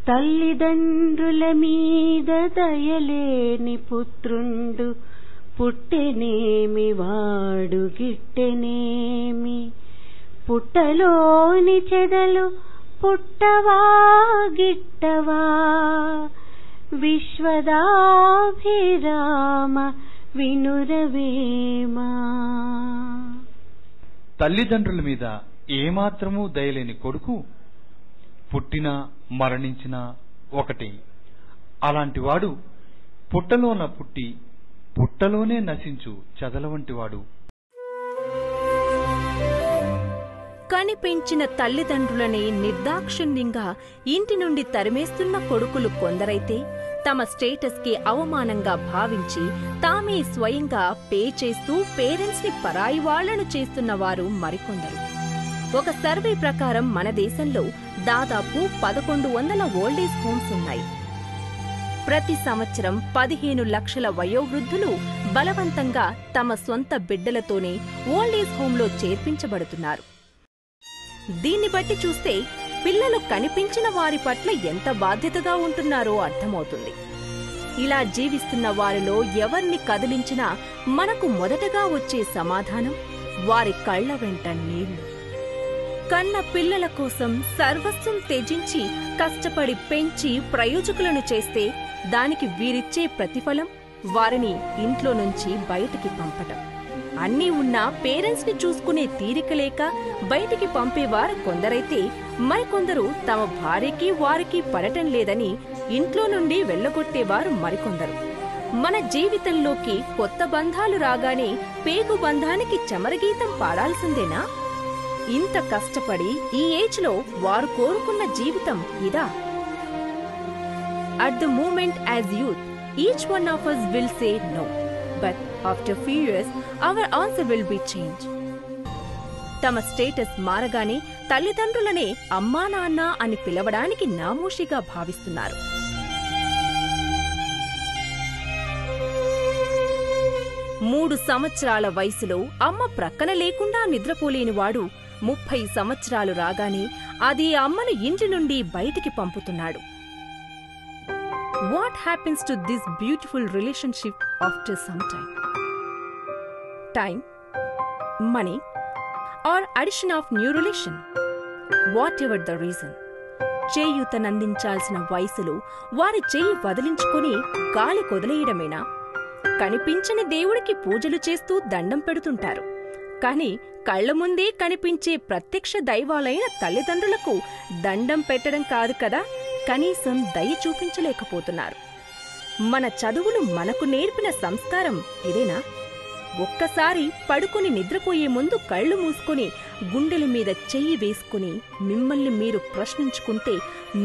తల్లిదండ్రుల మీద దయలేని పుత్రుండు పుట్టెనేమి వాడు గిట్టెనేమి. పుట్టలోని చెదలు పుట్టవా గిట్టవా విశ్వదాభిరామ వినురవేమా. తల్లిదండ్రుల మీద ఏమాత్రమూ దయలేని కొడుకు పుట్టినా మరణించినా ఒకటే. అలాంటివాడు పుట్టలోన పుట్టి పుట్టలోనే నశించు చెదల వంటివాడు. కనిపెంచిన తల్లిదండ్రులని నిర్దాక్షిణ్యంగా ఇంటి నుండి తరిమేస్తున్న కొడుకులు కొందరైతే, తమ స్టేటస్ కి అవమానంగా భావించి తామే స్వయంగా పే చేస్తూ పేరెంట్స్ ని పరాయి వాళ్లను చేస్తున్న వారు మరికొందరు. ఒక సర్వే ప్రకారం మన దేశంలో దాదాపు 1100 ఓల్డేజ్ హోమ్స్ ఉన్నాయి. ప్రతి సంవత్సరం 15 లక్షల వయోవృద్ధులు బలవంతంగా తమ సొంత బిడ్డలతోనే ఓల్డేజ్ హోంలో చేర్పించబడుతున్నారు. దీన్ని బట్టి చూస్తే పిల్లలు కనిపించిన వారి పట్ల ఎంత బాధ్యతగా ఉంటున్నారో అర్థమవుతుంది. ఇలా జీవిస్తున్న వారిలో ఎవర్ని కదిలించినా మనకు మొదటగా వచ్చే సమాధానం వారి కళ్ల వెంట నీళ్లు. కన్న పిల్లల కోసం సర్వస్వం త్యజించి కష్టపడి పెంచి ప్రయోజకులను చేస్తే దానికి వీరిచ్చే ప్రతిఫలం వారిని ఇంట్లో నుంచి బయటికి పంపటం. అన్నీ ఉన్నా పేరెంట్స్ ని చూసుకునే తీరిక లేక బయటికి పంపేవారు కొందరైతే, మరికొందరు తమ భార్యకి వారికి పడటం లేదని ఇంట్లో నుండి వెళ్లగొట్టేవారు మరికొందరు. మన జీవితంలోకి కొత్త బంధాలు రాగానే పేగు బంధానికి చమరగీతం పాడాల్సిందేనా? ఇంత కష్టపడి ఈ ఏజ్ లో వారు కోరుకున్న జీవితం ఇదా? At the moment as youth, each one of us will say no. But after few years, our answer will be changed. తమ స్టేటస్ మారగానే తల్లిదండ్రులనే అమ్మా నాన్న అని పిలవడానికి నామోషిగా భావిస్తున్నారు. మూడు సంవత్సరాల వయసులో అమ్మ ప్రక్కన లేకుండా నిద్రపోలేనివాడు 30 సంవత్సరాలు రాగానే అది అమ్మను ఇంటి నుండి బయటికి పంపుతున్నాడు. What happens to this beautiful relationship after some time? Time, money, or addition of new relation? Whatever the reason. చేయూతనందించాల్సిన వయసులో వారి చెయ్యి వదిలించుకుని గాలి కొదిలేయడమేనా? కనిపించని దేవుడికి పూజలు చేస్తూ దండం పెడుతుంటారు. కాని కళ్ల ముందే కనిపించే ప్రత్యక్ష దైవాలైన తల్లిదండ్రులకు దండం పెట్టడం కాదు కదా, కనీసం దయ చూపించలేకపోతున్నారు. మన చదువులు మనకు నేర్పిన సంస్కారం ఇదేనా? ఒక్కసారి పడుకుని నిద్రపోయే ముందు కళ్ళు మూసుకుని గుండెల మీద చెయ్యి వేసుకుని మిమ్మల్ని మీరు ప్రశ్నించుకుంటే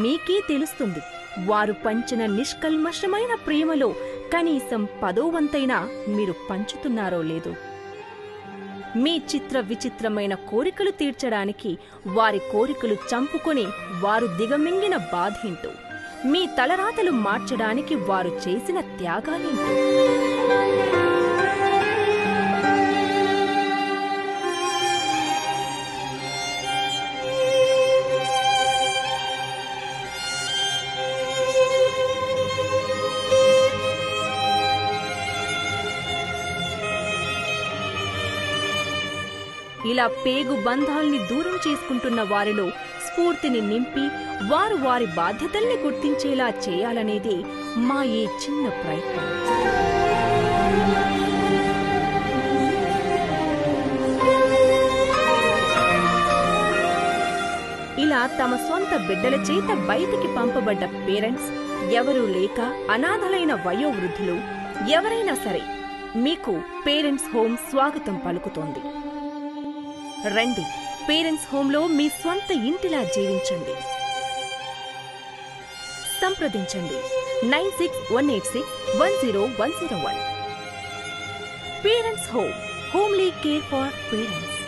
మీకే తెలుస్తుంది వారు పంచిన నిష్కల్మషమైన ప్రేమలో కనీసం 10వ వంతైనా మీరు పంచుతున్నారో లేదో. మీ చిత్ర విచిత్రమైన కోరికలు తీర్చడానికి వారి కోరికలు చంపుకొని వారు దిగమింగిన బాధేంటో, మీ తలరాతలు మార్చడానికి వారు చేసిన త్యాగాలేంటో. ఇలా పేగు బంధాల్ని దూరం చేసుకుంటున్న వారిలో స్ఫూర్తిని నింపి వారు వారి బాధ్యతల్ని గుర్తించేలా చేయాలనేదే మా ఈ చిన్న ప్రయత్నం. ఇలా తమ సొంత బిడ్డల చేత బయటికి పంపబడ్డ పేరెంట్స్, ఎవరూ లేక అనాథలైన వయోవృద్ధులు ఎవరైనా సరే, మీకు పేరెంట్స్ హోమ్ స్వాగతం పలుకుతోంది. రండి, పేరెంట్స్ హోంలో మీ స్వంత ఇంటిలా జీవించండి. సంప్రదించండి 9618610101. Parents home, homely care for parents.